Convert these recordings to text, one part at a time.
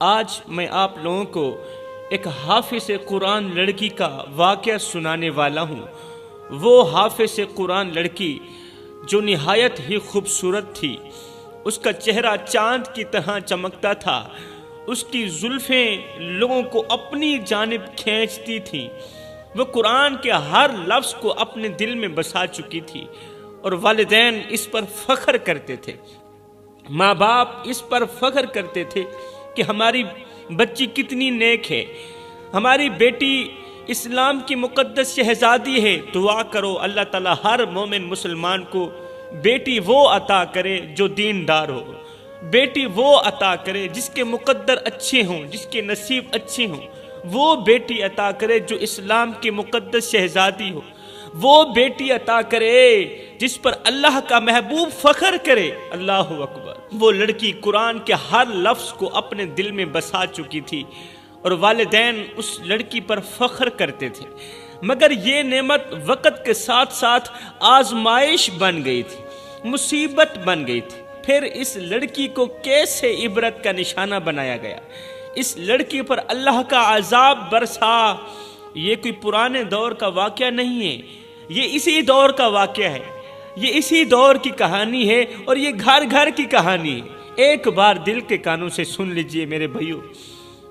آج میں آپ لوگوں کو ایک حافظ قرآن لڑکی کا واقعہ سنانے والا ہوں۔ وہ حافظ قرآن لڑکی جو نہایت ہی خوبصورت تھی، اس کا چہرہ چاند کی طرح چمکتا تھا، اس کی زلفیں لوگوں کو اپنی جانب کھینچتی تھیں۔ وہ قرآن کے ہر لفظ کو اپنے دل میں بسا چکی تھی اور والدین اس پر فخر کرتے تھے، ماں باپ اس پر فخر کرتے تھے کہ ہماری بچی کتنی نیک ہے، ہماری بیٹی اسلام کی مقدس شہزادی ہے۔ دعا کرو اللہ تعالیٰ ہر مومن مسلمان کو بیٹی وہ عطا کرے جو دیندار ہو، بیٹی وہ عطا کرے جس کے مقدر اچھے ہوں، جس کے نصیب اچھے ہوں، وہ بیٹی عطا کرے جو اسلام کی مقدس شہزادی ہو، وہ بیٹی عطا کرے جس پر اللہ کا محبوب فخر کرے۔ اللہ اکبر۔ وہ لڑکی قرآن کے ہر لفظ کو اپنے دل میں بسا چکی تھی اور والدین اس لڑکی پر فخر کرتے تھے، مگر یہ نعمت وقت کے ساتھ ساتھ آزمائش بن گئی تھی، مصیبت بن گئی تھی۔ پھر اس لڑکی کو کیسے عبرت کا نشانہ بنایا گیا، اس لڑکی پر اللہ کا عذاب برسا۔ یہ کوئی پرانے دور کا واقعہ نہیں ہے، یہ اسی دور کا واقعہ ہے، یہ اسی دور کی کہانی ہے اور یہ گھر گھر کی کہانی ہے۔ ایک بار دل کے کانوں سے سن لیجئے میرے بھائیو،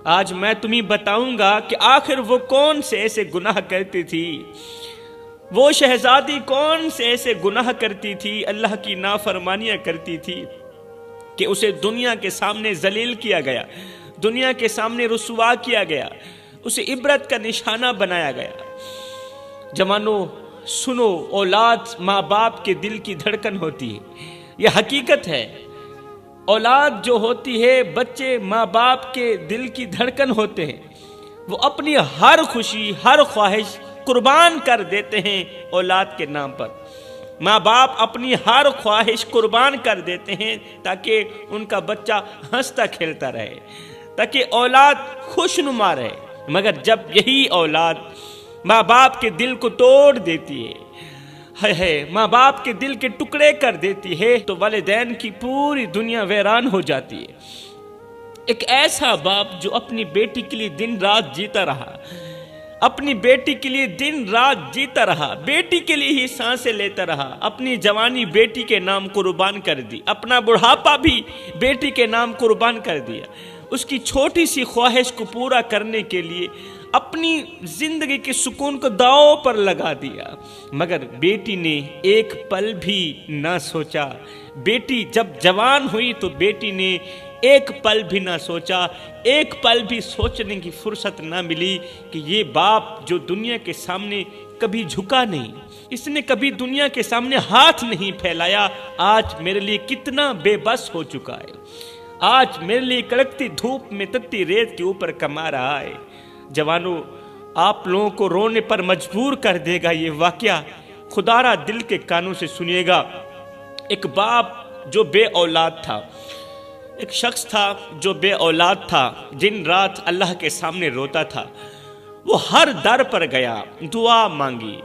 آج میں تمہیں بتاؤں گا کہ آخر وہ کون سے ایسے گناہ کرتی تھی، وہ شہزادی کون سے ایسے گناہ کرتی تھی، اللہ کی نافرمانیاں کرتی تھی کہ اسے دنیا کے سامنے ذلیل کیا گیا، دنیا کے سامنے رسوا کیا گیا، اسے عبرت کا نشانہ بنایا گیا۔ جوانوں سنو، اولاد ماں باپ کے دل کی دھڑکن ہوتی ہے، یہ حقیقت ہے۔ اولاد جو ہوتی ہے، بچے ماں باپ کے دل کی دھڑکن ہوتے ہیں، وہ اپنی ہر خوشی ہر خواہش قربان کر دیتے ہیں اولاد کے نام پر۔ ماں باپ اپنی ہر خواہش قربان کر دیتے ہیں تاکہ ان کا بچہ ہنستا کھیلتا رہے، تاکہ اولاد خوشنما رہے، مگر جب یہی اولاد ماں باپ کے دل کو توڑ دیتی ہے، ماں باپ کے دل کے ٹکڑے کر دیتی ہے، تو والدین کی پوری دنیا ویران ہو جاتی ہے۔ ایک ایسا باپ جو اپنی بیٹی کے لیے دن رات جیتا رہا، اپنی بیٹی کے لیے دن رات جیتا رہا، بیٹی کے لیے ہی سانسیں لیتا رہا، اپنی جوانی بیٹی کے نام قربان کر دی، اپنا بڑھاپا بھی بیٹی کے نام قربان کر دیا، اس کی چھوٹی سی خواہش کو پورا کرنے کے لیے اپنی زندگی کے سکون کو داؤ پر لگا دیا، مگر بیٹی نے ایک پل بھی نہ سوچا۔ بیٹی جب جوان ہوئی تو بیٹی نے ایک پل بھی نہ سوچا، ایک پل بھی سوچنے کی فرصت نہ ملی کہ یہ باپ جو دنیا کے سامنے کبھی جھکا نہیں، اس نے کبھی دنیا کے سامنے ہاتھ نہیں پھیلایا، آج میرے لیے کتنا بے بس ہو چکا ہے، آج میرے لیے کڑکتی دھوپ میں تتی ریت کے اوپر کما رہا ہے۔ جوانوں، آپ لوگوں کو رونے پر مجبور کر دے گا یہ واقعہ، خدا را دل کے کانوں سے سنیے گا۔ ایک باپ جو بے اولاد تھا، ایک شخص تھا جو بے اولاد تھا، دن رات اللہ کے سامنے روتا تھا، وہ ہر در پر گیا، دعا مانگی،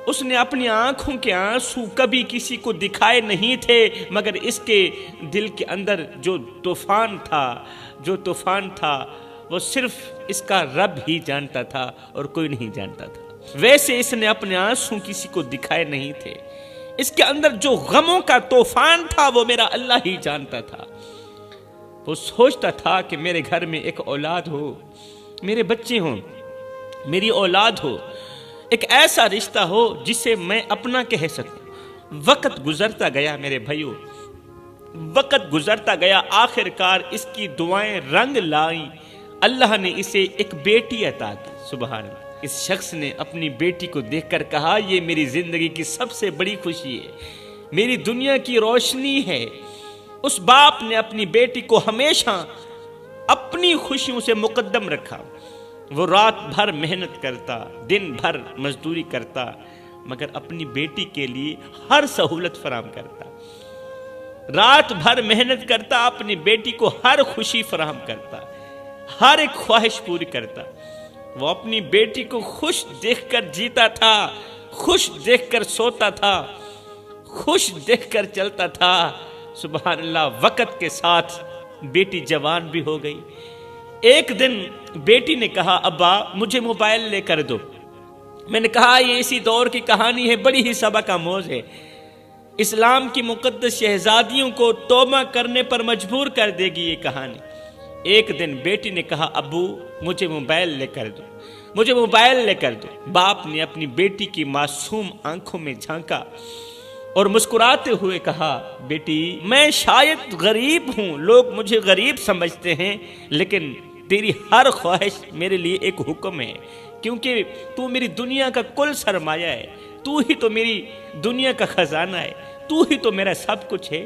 اس نے اپنی آنکھوں کے آنسو کبھی کسی کو دکھائے نہیں تھے، مگر اس کے دل کے اندر جو طوفان تھا وہ صرف اس کا رب ہی جانتا تھا اور کوئی نہیں جانتا تھا۔ ویسے اس نے اپنے آنسو کسی کو دکھائے نہیں تھے، اس کے اندر جو غموں کا طوفان تھا وہ میرا اللہ ہی جانتا تھا۔ وہ سوچتا تھا کہ میرے گھر میں ایک اولاد ہو، میرے بچے ہوں، میری اولاد ہو، ایک ایسا رشتہ ہو جسے میں اپنا کہہ سکوں۔ وقت گزرتا گیا میرے بھائیو، وقت گزرتا گیا، آخر کار اس کی دعائیں رنگ لائیں، اللہ نے اسے ایک بیٹی عطا کی۔ سبحان اللہ۔ اس شخص نے اپنی بیٹی کو دیکھ کر کہا، یہ میری زندگی کی سب سے بڑی خوشی ہے، میری دنیا کی روشنی ہے۔ اس باپ نے اپنی بیٹی کو ہمیشہ اپنی خوشیوں سے مقدم رکھا، وہ رات بھر محنت کرتا، دن بھر مزدوری کرتا، مگر اپنی بیٹی کے لیے ہر سہولت فراہم کرتا، رات بھر محنت کرتا، اپنی بیٹی کو ہر خوشی فراہم کرتا، ہر ایک خواہش پوری کرتا۔ وہ اپنی بیٹی کو خوش دیکھ کر جیتا تھا، خوش دیکھ کر سوتا تھا، خوش دیکھ کر چلتا تھا۔ سبحان اللہ۔ وقت کے ساتھ بیٹی جوان بھی ہو گئی، ایک دن بیٹی نے کہا ابا مجھے موبائل لے کر دو۔ میں نے کہا یہ اسی دور کی کہانی ہے، بڑی ہی سبق آموز ہے، اسلام کی مقدس شہزادیوں کو توبہ کرنے پر مجبور کر دے گی یہ کہانی۔ ایک دن بیٹی نے کہا ابو مجھے موبائل لے کر دو، مجھے موبائل لے کر دو۔ باپ نے اپنی بیٹی کی معصوم آنکھوں میں جھانکا اور مسکراتے ہوئے کہا بیٹی میں شاید غریب ہوں، لوگ مجھے غریب سمجھتے ہیں، لیکن تیری ہر خواہش میرے لیے ایک حکم ہے، کیونکہ تو میری دنیا کا کل سرمایہ ہے، تو ہی تو میری دنیا کا خزانہ ہے، تو ہی تو میرا سب کچھ ہے۔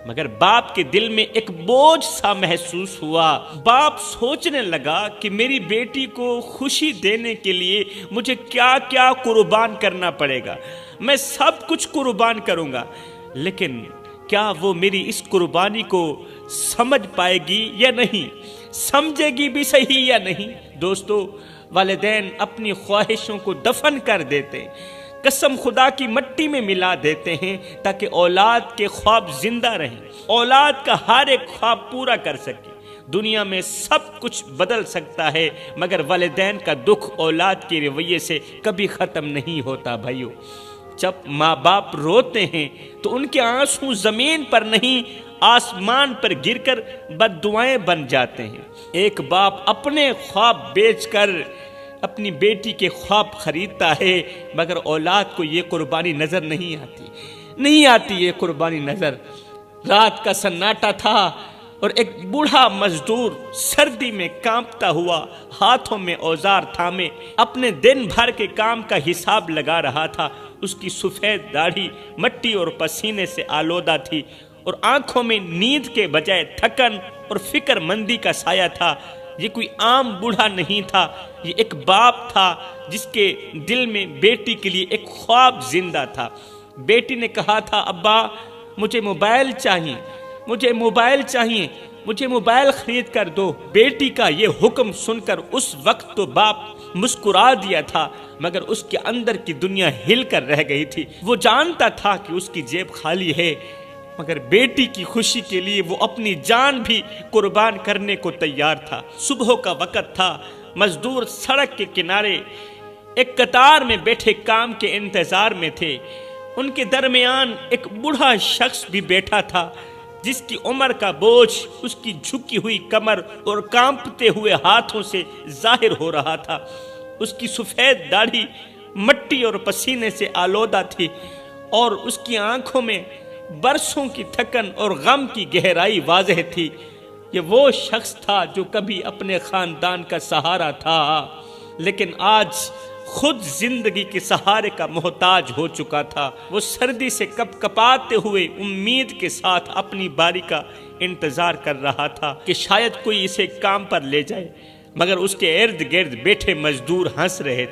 مگر باپ کے دل میں ایک بوجھ سا محسوس ہوا۔ باپ سوچنے لگا کہ میری بیٹی کو خوشی دینے کے لیے مجھے کیا کیا قربان کرنا پڑے گا، میں سب کچھ قربان کروں گا، لیکن کیا وہ میری اس قربانی کو سمجھ پائے گی یا نہیں، سمجھے گی بھی صحیح یا نہیں۔ دوستو، والدین اپنی خواہشوں کو دفن کر دیتے، قسم خدا کی مٹی میں ملا دیتے ہیں تاکہ اولاد کے خواب زندہ رہیں، اولاد کا ہر ایک خواب پورا کر سکے۔ دنیا میں سب کچھ بدل سکتا ہے، مگر والدین کا دکھ اولاد کے رویے سے کبھی ختم نہیں ہوتا۔ بھائیو، جب ماں باپ روتے ہیں تو ان کے آنسو زمین پر نہیں آسمان پر گر کر بد دعائیں بن جاتے ہیں۔ ایک باپ اپنے خواب بیچ کر اپنی بیٹی کے خواب خریدتا ہے، مگر اولاد کو یہ قربانی نظر نہیں آتی یہ قربانی نظر۔ رات کا سناٹا تھا اور ایک بوڑھا مزدور سردی میں کانپتا ہوا ہاتھوں میں اوزار تھامے اپنے دن بھر کے کام کا حساب لگا رہا تھا۔ اس کی سفید داڑھی مٹی اور پسینے سے آلودہ تھی اور آنکھوں میں نیند کے بجائے تھکن اور فکر مندی کا سایہ تھا۔ یہ کوئی عام بوڑھا نہیں تھا، یہ ایک باپ تھا جس کے دل میں بیٹی کے لیے ایک خواب زندہ تھا۔ بیٹی نے کہا تھا ابا مجھے موبائل چاہیے، مجھے موبائل چاہیے، مجھے موبائل خرید کر دو۔ بیٹی کا یہ حکم سن کر اس وقت تو باپ مسکرا دیا تھا، مگر اس کے اندر کی دنیا ہل کر رہ گئی تھی۔ وہ جانتا تھا کہ اس کی جیب خالی ہے، مگر بیٹی کی خوشی کے لیے وہ اپنی جان بھی قربان کرنے کو تیار تھا۔ صبح کا وقت تھا، مزدور سڑک کے کنارے ایک قطار میں بیٹھے کام کے انتظار میں تھے۔ ان کے درمیان ایک بوڑھا شخص بھی بیٹھا تھا جس کی عمر کا بوجھ اس کی جھکی ہوئی کمر اور کانپتے ہوئے ہاتھوں سے ظاہر ہو رہا تھا۔ اس کی سفید داڑھی مٹی اور پسینے سے آلودہ تھی اور اس کی آنکھوں میں برسوں کی تھکن اور غم کی گہرائی واضح تھی۔ یہ وہ شخص تھا جو کبھی اپنے خاندان کا سہارا تھا، لیکن آج خود زندگی کے سہارے کا محتاج ہو چکا تھا۔ وہ سردی سے کپ کپاتے ہوئے امید کے ساتھ اپنی باری کا انتظار کر رہا تھا کہ شاید کوئی اسے کام پر لے جائے، مگر اس کے ارد گرد بیٹھے مزدور ہنس رہے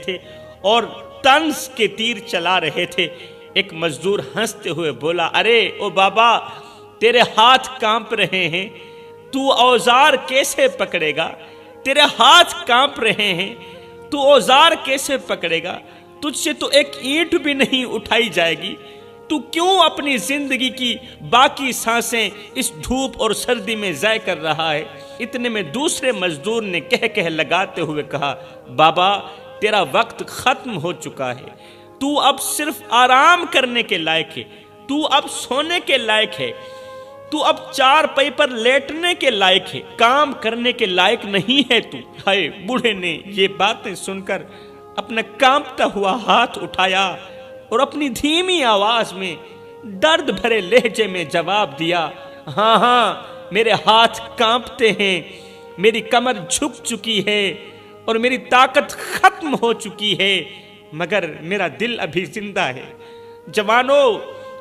تھے اور طنز کے تیر چلا رہے تھے۔ ایک مزدور ہنستے ہوئے بولا ارے او بابا، تیرے ہاتھ کانپ رہے ہیں، تو اوزار کیسے پکڑے گا؟ تیرے ہاتھ کانپ رہے ہیں، تو اوزار کیسے پکڑے گا؟ تجھ سے تو ایک اینٹ بھی نہیں اٹھائی جائے گی، تو کیوں اپنی زندگی کی باقی سانسیں اس دھوپ اور سردی میں ضائع کر رہا ہے؟ اتنے میں دوسرے مزدور نے کہہ لگاتے ہوئے کہا بابا، تیرا وقت ختم ہو چکا ہے، تو اب صرف آرام کرنے کے لائق ہے، تو اب سونے کے لائق ہے، تو اب چار پائی پر لیٹنے کے لائق ہے، کام کرنے کے لائق نہیں ہے تو۔ ہائے، بوڑھے نے یہ باتیں سن کر اپنا کانپتا ہوا ہاتھ اٹھایا اور اپنی دھیمی آواز میں درد بھرے لہجے میں جواب دیا، ہاں میرے ہاتھ کانپتے ہیں، میری کمر جھک چکی ہے اور میری طاقت ختم ہو چکی ہے، مگر میرا دل ابھی زندہ ہے۔ جوانو،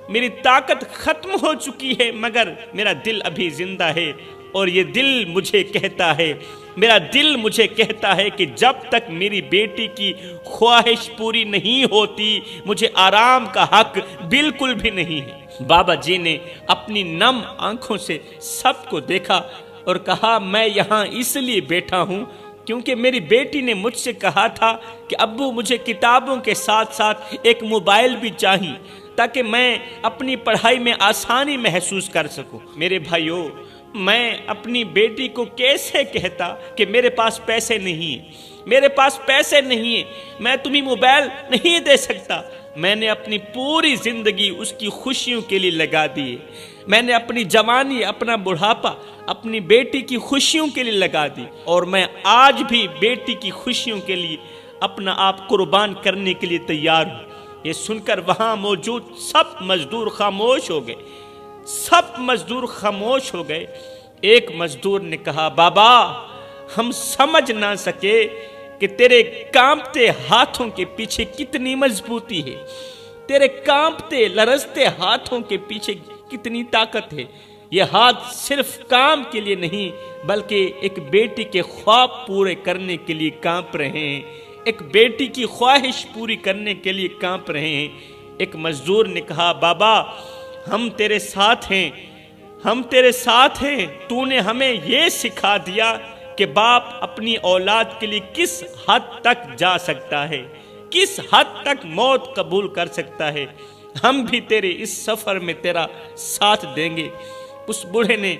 میری طاقت ختم ہو چکی ہے مگر میرا دل ابھی زندہ ہے، اور یہ دل مجھے کہتا ہے، میرا دل مجھے کہتا ہے کہ جب تک میری بیٹی کی خواہش پوری نہیں ہوتی، مجھے آرام کا حق بالکل بھی نہیں ہے۔ بابا جی نے اپنی نم آنکھوں سے سب کو دیکھا اور کہا، میں یہاں اس لیے بیٹھا ہوں کیونکہ میری بیٹی نے مجھ سے کہا تھا کہ ابو مجھے کتابوں کے ساتھ ساتھ ایک موبائل بھی چاہیے تاکہ میں اپنی پڑھائی میں آسانی محسوس کر سکوں۔ میرے بھائیو، میں اپنی بیٹی کو کیسے کہتا کہ میرے پاس پیسے نہیں ہیں، میرے پاس پیسے نہیں ہیں، میں تمہیں موبائل نہیں دے سکتا۔ میں نے اپنی پوری زندگی اس کی خوشیوں کے لیے لگا دی، میں نے اپنی جوانی، اپنا بڑھاپا اپنی بیٹی کی خوشیوں کے لیے لگا دی، اور میں آج بھی بیٹی کی خوشیوں کے لیے اپنا آپ قربان کرنے کے لیے تیار ہوں۔ یہ سن کر وہاں موجود سب مزدور خاموش ہو گئے، سب مزدور خاموش ہو گئے۔ ایک مزدور نے کہا، بابا ہم سمجھ نہ سکے کہ تیرے کانپتے ہاتھوں کے پیچھے کتنی مضبوطی ہے، تیرے کانپتے لرزتے ہاتھوں کے پیچھے کتنی طاقت ہے۔ یہ ہاتھ صرف کام کے لیے نہیں بلکہ ایک بیٹی کے خواب پورے کرنے کے لیے کانپ رہے ہیں، ایک بیٹی کی خواہش پوری کرنے کے لیے کانپ رہے ہیں۔ ایک مزدور نے کہا، بابا ہم تیرے ساتھ ہیں، ہم تیرے ساتھ ہیں۔ تو نے ہمیں یہ سکھا دیا کہ باپ اپنی اولاد کے لیے کس حد تک جا سکتا ہے، کس حد تک موت قبول کر سکتا ہے۔ ہم بھی تیرے اس سفر میں تیرا ساتھ دیں گے۔ اس بوڑھے نے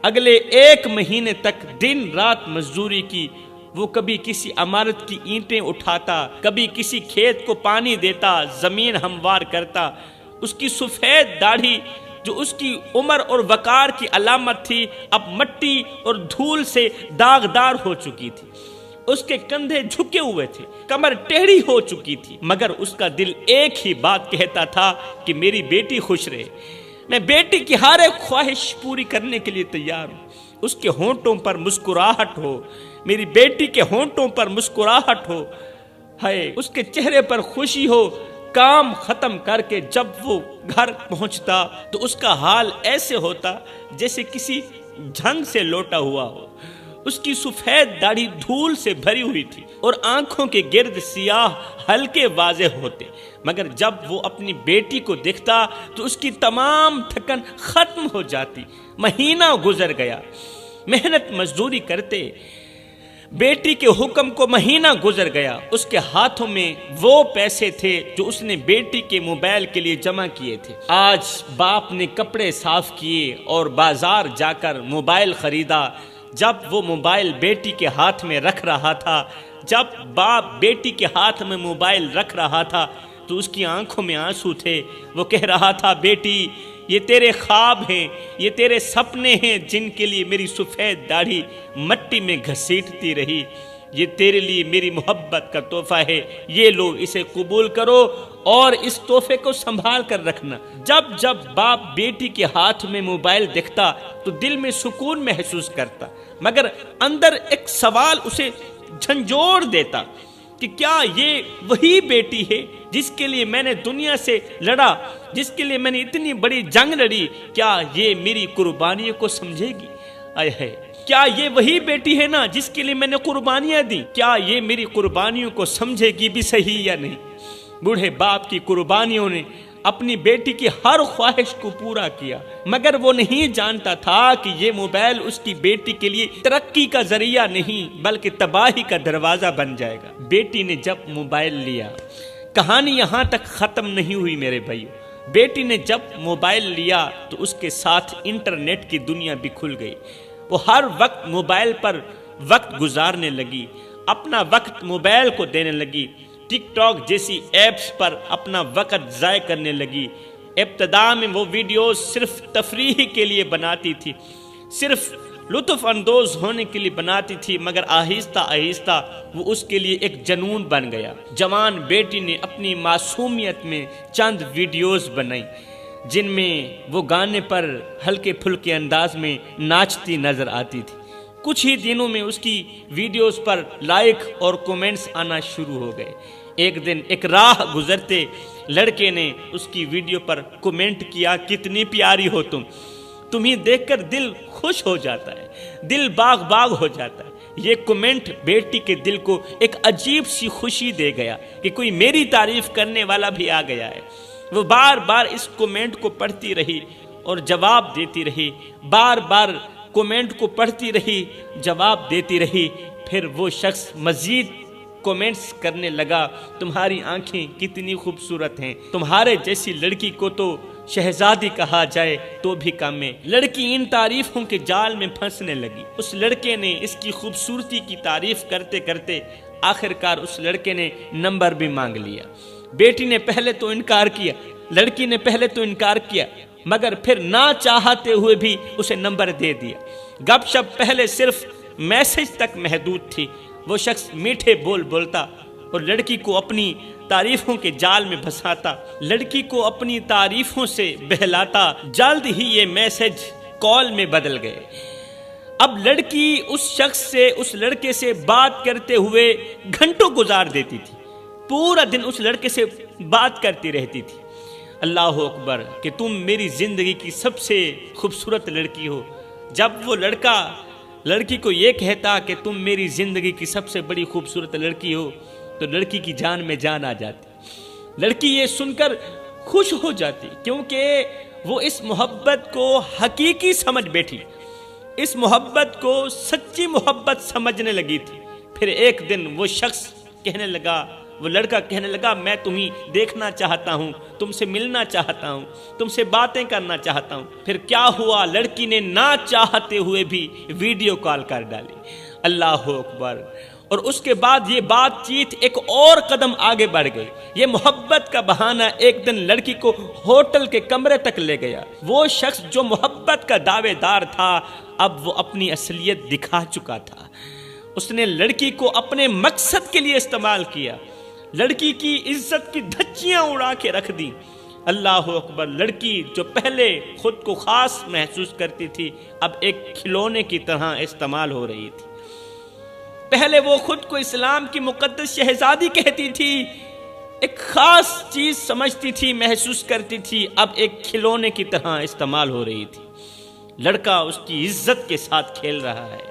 اگلے 1 مہینے تک دن رات مزدوری کی۔ وہ کبھی کسی عمارت کی اینٹیں اٹھاتا، کبھی کسی کھیت کو پانی دیتا، زمین ہموار کرتا۔ اس کی سفید داڑھی جو اس کی عمر اور وقار کی علامت تھی اب مٹی اور دھول سے داغدار ہو چکی تھی۔ اس کے کندھے جھکے ہوئے تھے، کمر ٹیڑھی ہو چکی تھی، مگر اس کا دل ایک ہی بات کہتا تھا کہ میری بیٹی خوش رہے، میں بیٹی کی ہر ایک خواہش پوری کرنے کے لیے تیار ہوں۔ اس کے ہونٹوں پر مسکراہٹ ہو، میری بیٹی کے ہونٹوں پر مسکراہٹ ہو، ہے اس کے چہرے پر خوشی ہو۔ کام ختم کر کے جب وہ گھر پہنچتا تو اس کا حال ایسے ہوتا جیسے کسی جنگ سے لوٹا ہوا ہو۔ اس کی سفید داڑھی دھول سے بھری ہوئی تھی اور آنکھوں کے گرد سیاہ ہلکے واضح ہوتے، مگر جب وہ اپنی بیٹی کو دیکھتا تو اس کی تمام تھکن ختم ہو جاتی۔ مہینہ گزر گیا، محنت مزدوری کرتے بیٹی کے حکم کو مہینہ گزر گیا۔ اس کے ہاتھوں میں وہ پیسے تھے جو اس نے بیٹی کے موبائل کے لیے جمع کیے تھے۔ آج باپ نے کپڑے صاف کیے اور بازار جا کر موبائل خریدا۔ جب وہ موبائل بیٹی کے ہاتھ میں رکھ رہا تھا، جب باپ بیٹی کے ہاتھ میں موبائل رکھ رہا تھا تو اس کی آنکھوں میں آنسو تھے۔ وہ کہہ رہا تھا، بیٹی یہ تیرے خواب ہیں، یہ تیرے سپنے ہیں جن کے لیے میری سفید داڑھی مٹی میں گھسیٹتی رہی۔ یہ تیرے لیے میری محبت کا تحفہ ہے، یہ لو، اسے قبول کرو اور اس تحفے کو سنبھال کر رکھنا۔ جب جب باپ بیٹی کے ہاتھ میں موبائل دیکھتا تو دل میں سکون محسوس کرتا، مگر اندر ایک سوال اسے جھنجھوڑ دیتا کہ کیا یہ وہی بیٹی ہے جس کے لیے میں نے دنیا سے لڑا، جس کے لیے میں نے اتنی بڑی جنگ لڑی؟ کیا یہ میری قربانیوں کو سمجھے گی؟ آئے ہے، کیا یہ وہی بیٹی ہے نا جس کے لیے میں نے قربانیاں دی؟ کیا یہ میری قربانیوں کو سمجھے گی بھی صحیح یا نہیں؟ بوڑھے باپ کی قربانیوں نے اپنی بیٹی کی ہر خواہش کو پورا کیا، مگر وہ نہیں جانتا تھا کہ یہ موبائل اس کی بیٹی کے لیے ترقی کا ذریعہ نہیں بلکہ تباہی کا دروازہ بن جائے گا۔ بیٹی نے جب موبائل لیا، کہانی یہاں تک ختم نہیں ہوئی میرے بھائیو۔ بیٹی نے جب موبائل لیا تو اس کے ساتھ انٹرنیٹ کی دنیا بھی کھل گئی۔ وہ ہر وقت موبائل پر وقت گزارنے لگی، اپنا وقت موبائل کو دینے لگی، ٹک ٹاک جیسی ایپس پر اپنا وقت ضائع کرنے لگی۔ ابتدا میں وہ ویڈیوز صرف تفریح کے لیے بناتی تھی، صرف لطف اندوز ہونے کے لیے بناتی تھی، مگر آہستہ آہستہ وہ اس کے لیے ایک جنون بن گیا۔ جوان بیٹی نے اپنی معصومیت میں چند ویڈیوز بنائی جن میں وہ گانے پر ہلکے پھلکے انداز میں ناچتی نظر آتی تھی۔ کچھ ہی دنوں میں اس کی ویڈیوز پر لائک اور کومنٹس آنا شروع ہو گئے۔ ایک دن ایک راہ گزرتے لڑکے نے اس کی ویڈیو پر کومنٹ کیا، کتنی پیاری ہو تمہیں دیکھ کر دل خوش ہو جاتا ہے، دل باغ باغ ہو جاتا ہے۔ یہ کومنٹ بیٹی کے دل کو ایک عجیب سی خوشی دے گیا کہ کوئی میری تعریف کرنے والا بھی آ گیا ہے۔ وہ بار بار اس کومنٹ کو پڑھتی رہی اور جواب دیتی رہی، بار بار کومنٹ کو پڑھتی رہی، جواب دیتی رہی۔ پھر وہ شخص مزید کومنٹس کرنے لگا، تمہاری آنکھیں کتنی خوبصورت ہیں، تمہارے جیسی لڑکی کو تو شہزادی کہا جائے تو بھی کم ہے۔ لڑکی ان تعریفوں کے جال میں پھنسنے لگی۔ اس لڑکے نے اس کی خوبصورتی کی تعریف کرتے کرتے آخرکار اس لڑکے نے نمبر بھی مانگ لیا۔ بیٹی نے پہلے تو انکار کیا، لڑکی نے پہلے تو انکار کیا، مگر پھر نہ چاہتے ہوئے بھی اسے نمبر دے دیا۔ گپ شپ پہلے صرف میسج تک محدود تھی۔ وہ شخص میٹھے بول بولتا اور لڑکی کو اپنی تعریفوں کے جال میں پھنساتا، لڑکی کو اپنی تعریفوں سے بہلاتا۔ جلد ہی یہ میسج کال میں بدل گئے۔ اب لڑکی اس شخص سے، اس لڑکے سے بات کرتے ہوئے گھنٹوں گزار دیتی تھی، پورا دن اس لڑکے سے بات کرتی رہتی تھی۔ اللہ اکبر کہ تم میری زندگی کی سب سے خوبصورت لڑکی ہو۔ جب وہ لڑکا لڑکی کو یہ کہتا کہ تم میری زندگی کی سب سے بڑی خوبصورت لڑکی ہو تو لڑکی کی جان میں جان آ جاتی۔ لڑکی یہ سن کر خوش ہو جاتی کیونکہ وہ اس محبت کو حقیقی سمجھ بیٹھی، اس محبت کو سچی محبت سمجھنے لگی تھی۔ پھر ایک دن وہ شخص کہنے لگا، وہ لڑکا کہنے لگا میں تمہیں دیکھنا چاہتا ہوں، تم سے ملنا چاہتا ہوں، تم سے باتیں کرنا چاہتا ہوں۔ پھر کیا ہوا، لڑکی نے نہ چاہتے ہوئے بھی ویڈیو کال کر ڈالی۔ اللہ اکبر۔ اور اس کے بعد یہ بات چیت ایک اور قدم آگے بڑھ گئی۔ یہ محبت کا بہانہ ایک دن لڑکی کو ہوٹل کے کمرے تک لے گیا۔ وہ شخص جو محبت کا دعوے دار تھا اب وہ اپنی اصلیت دکھا چکا تھا۔ اس نے لڑکی کو اپنے مقصد کے لیے استعمال کیا، لڑکی کی عزت کی دھچیاں اڑا کے رکھ دی۔ اللہ اکبر۔ لڑکی جو پہلے خود کو خاص محسوس کرتی تھی اب ایک کھلونے کی طرح استعمال ہو رہی تھی۔ پہلے وہ خود کو اسلام کی مقدس شہزادی کہتی تھی، ایک خاص چیز سمجھتی تھی، محسوس کرتی تھی، اب ایک کھلونے کی طرح استعمال ہو رہی تھی۔ لڑکا اس کی عزت کے ساتھ کھیل رہا ہے،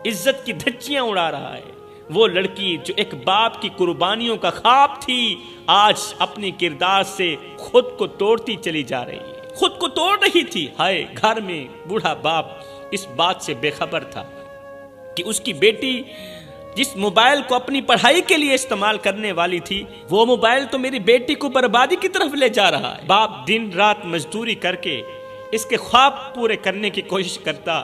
عزت کی دھچیاں اڑا رہا ہے۔ وہ لڑکی جو ایک باپ کی قربانیوں کا خواب تھی آج اپنی کردار سے خود کو توڑتی چلی جا رہی ہے، خود کو توڑ رہی تھی۔ ہائے، گھر میں بوڑھا باپ اس بات سے بے خبر تھا کہ اس کی بیٹی جس موبائل کو اپنی پڑھائی کے لیے استعمال کرنے والی تھی وہ موبائل تو میری بیٹی کو بربادی کی طرف لے جا رہا ہے۔ باپ دن رات مزدوری کر کے اس کے خواب پورے کرنے کی کوشش کرتا،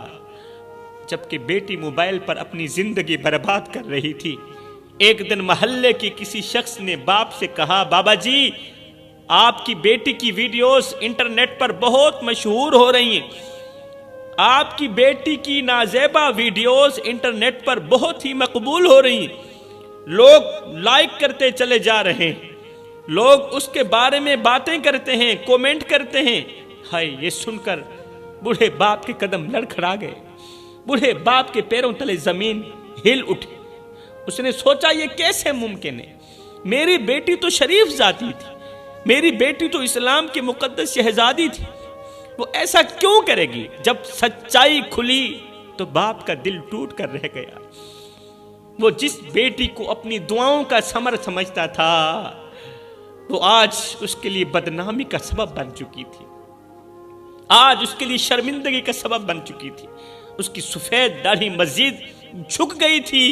جبکہ بیٹی موبائل پر اپنی زندگی برباد کر رہی تھی۔ ایک دن محلے کی کسی شخص نے باپ سے کہا، بابا جی آپ کی بیٹی کی ویڈیوز انٹرنیٹ پر بہت مشہور ہو رہی ہیں، آپ کی بیٹی کی نازیبا ویڈیوز انٹرنیٹ پر بہت ہی مقبول ہو رہی ہیں، لوگ لائک کرتے چلے جا رہے ہیں، لوگ اس کے بارے میں باتیں کرتے ہیں، کومنٹ کرتے ہیں۔ ہائے، یہ سن کر بوڑھے باپ کے قدم لڑکھڑا گئے، بوڑھے باپ کے پیروں تلے زمین ہل اٹھی۔ اس نے سوچا یہ کیسے ممکن ہے، میری بیٹی تو شریف ذاتی تھی، میری بیٹی تو اسلام کی مقدس شہزادی تھی، وہ ایسا کیوں کرے گی؟ جب سچائی کھلی تو باپ کا دل ٹوٹ کر رہ گیا۔ وہ جس بیٹی کو اپنی دعاؤں کا ثمر سمجھتا تھا وہ آج اس کے لیے بدنامی کا سبب بن چکی تھی، آج اس کے لیے شرمندگی کا سبب بن چکی تھی۔ اس کی سفید داڑھی مزید جھک گئی تھی،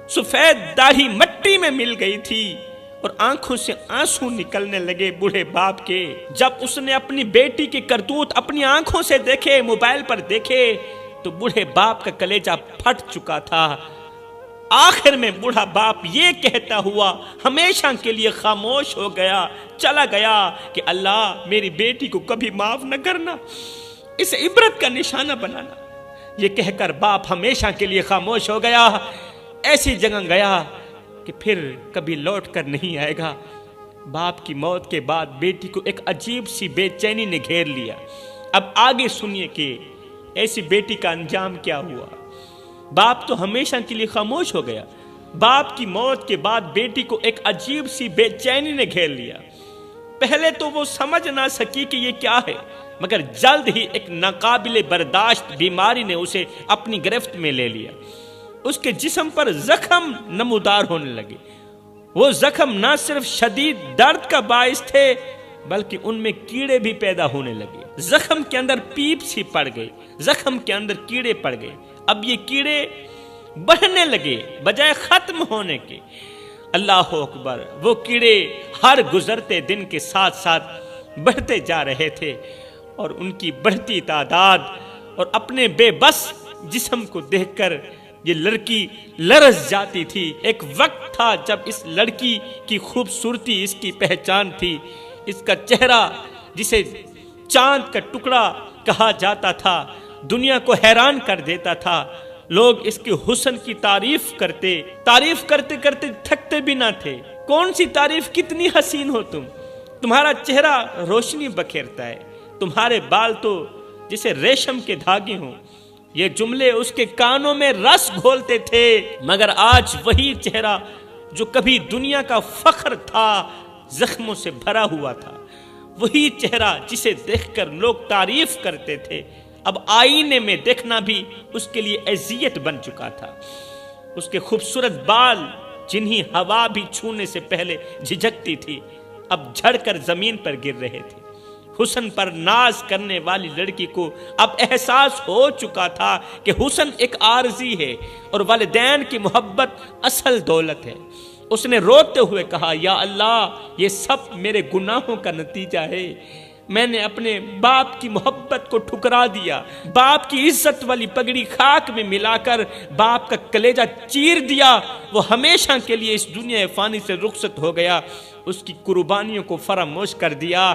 سفید داڑھی مٹی میں مل گئی تھی اور آنکھوں سے آنسو نکلنے لگے بوڑھے باپ کے۔ جب اس نے اپنی بیٹی کے کرتوت اپنی آنکھوں سے دیکھے، موبائل پر دیکھے، تو بوڑھے باپ کا کلیجہ پھٹ چکا تھا۔ آخر میں بوڑھا باپ یہ کہتا ہوا ہمیشہ کے لیے خاموش ہو گیا، چلا گیا کہ اللہ میری بیٹی کو کبھی معاف نہ کرنا، اسے عبرت کا نشانہ بنانا۔ یہ کہہ کر باپ ہمیشہ کے لیے خاموش ہو گیا، ایسی جگہ گیا کہ پھر کبھی لوٹ کر نہیں آئے گا۔ باپ کی موت کے بعد بیٹی کو ایک عجیب سی بے چینی نے گھیر لیا۔ اب آگے سنیے کہ ایسی بیٹی کا انجام کیا ہوا۔ باپ تو ہمیشہ کے لیے خاموش ہو گیا، باپ کی موت کے بعد بیٹی کو ایک عجیب سی بے چینی نے گھیر لیا۔ پہلے تو وہ سمجھ نہ سکی کہ یہ کیا ہے، مگر جلد ہی ایک ناقابل برداشت بیماری نے اسے اپنی گرفت میں لے لیا۔ اس کے جسم پر زخم نمودار ہونے لگے۔ وہ زخم نہ صرف شدید درد کا باعث تھے بلکہ ان میں کیڑے بھی پیدا ہونے لگے۔ زخم کے اندر پیپ سی پڑ گئی، زخم کے اندر کیڑے پڑ گئے۔ اب یہ کیڑے بڑھنے لگے بجائے ختم ہونے کے۔ اللہ اکبر۔ وہ کیڑے ہر گزرتے دن کے ساتھ ساتھ بڑھتے جا رہے تھے اور ان کی بڑھتی تعداد اور اپنے بے بس جسم کو دیکھ کر یہ لڑکی لرز جاتی تھی۔ ایک وقت تھا جب اس لڑکی کی خوبصورتی اس کی پہچان تھی، اس کا چہرہ جسے چاند کا ٹکڑا کہا جاتا تھا دنیا کو حیران کر دیتا تھا۔ لوگ اس کے حسن کی تعریف کرتے کرتے تھکتے بھی نہ تھے۔ کون سی تعریف، کتنی حسین ہو تمہارا چہرہ روشنی بکھیرتا ہے، تمہارے بال تو جسے ریشم کے دھاگے ہوں۔ یہ جملے اس کے کانوں میں رس گھولتے تھے، مگر آج وہی چہرہ جو کبھی دنیا کا فخر تھا زخموں سے بھرا ہوا تھا، وہی چہرہ جسے دیکھ کر لوگ تعریف کرتے تھے، اب آئینے میں دیکھنا بھی اس کے لیے اذیت بن چکا تھا۔ اس کے خوبصورت بال جنہیں ہوا بھی چھونے سے پہلے جھجکتی تھی، اب جھڑ کر زمین پر گر رہے تھے۔ حسن پر ناز کرنے والی لڑکی کو اب احساس ہو چکا تھا کہ حسن ایک عارضی ہے اور والدین کی محبت اصل دولت ہے۔ اس نے روتے ہوئے کہا، یا اللہ، یہ سب میرے گناہوں کا نتیجہ ہے۔ میں نے اپنے باپ کی محبت کو ٹھکرا دیا، باپ کی عزت والی پگڑی خاک میں ملا کر باپ کا کلیجہ چیر دیا۔ وہ ہمیشہ کے لیے اس دنیا فانی سے رخصت ہو گیا، اس کی قربانیوں کو فراموش کر دیا۔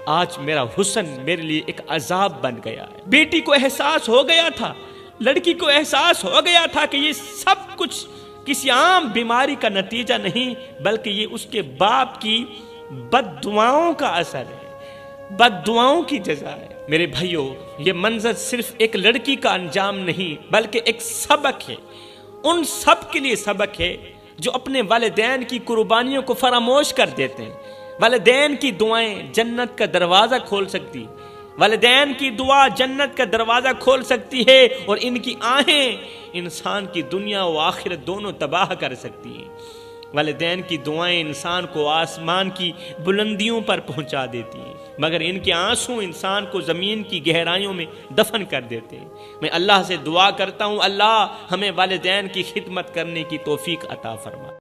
آج میرا حسن میرے لیے ایک عذاب بن گیا ہے۔ بیٹی کو احساس ہو گیا تھا، لڑکی کو احساس ہو گیا تھا کہ یہ سب کچھ کسی عام بیماری کا نتیجہ نہیں، بلکہ یہ اس کے باپ کی بد دعاؤں کا اثر ہے، بد دعاؤں کی جزا ہے۔ میرے بھائیو، یہ منظر صرف ایک لڑکی کا انجام نہیں بلکہ ایک سبق ہے، ان سب کے لیے سبق ہے جو اپنے والدین کی قربانیوں کو فراموش کر دیتے ہیں۔ والدین کی دعائیں جنت کا دروازہ کھول سکتی، والدین کی دعا جنت کا دروازہ کھول سکتی ہے، اور ان کی آہیں انسان کی دنیا و آخرت دونوں تباہ کر سکتی ہیں۔ والدین کی دعائیں انسان کو آسمان کی بلندیوں پر پہنچا دیتی ہیں، مگر ان کے آنسو انسان کو زمین کی گہرائیوں میں دفن کر دیتے ہیں۔ میں اللہ سے دعا کرتا ہوں، اللہ ہمیں والدین کی خدمت کرنے کی توفیق عطا فرما۔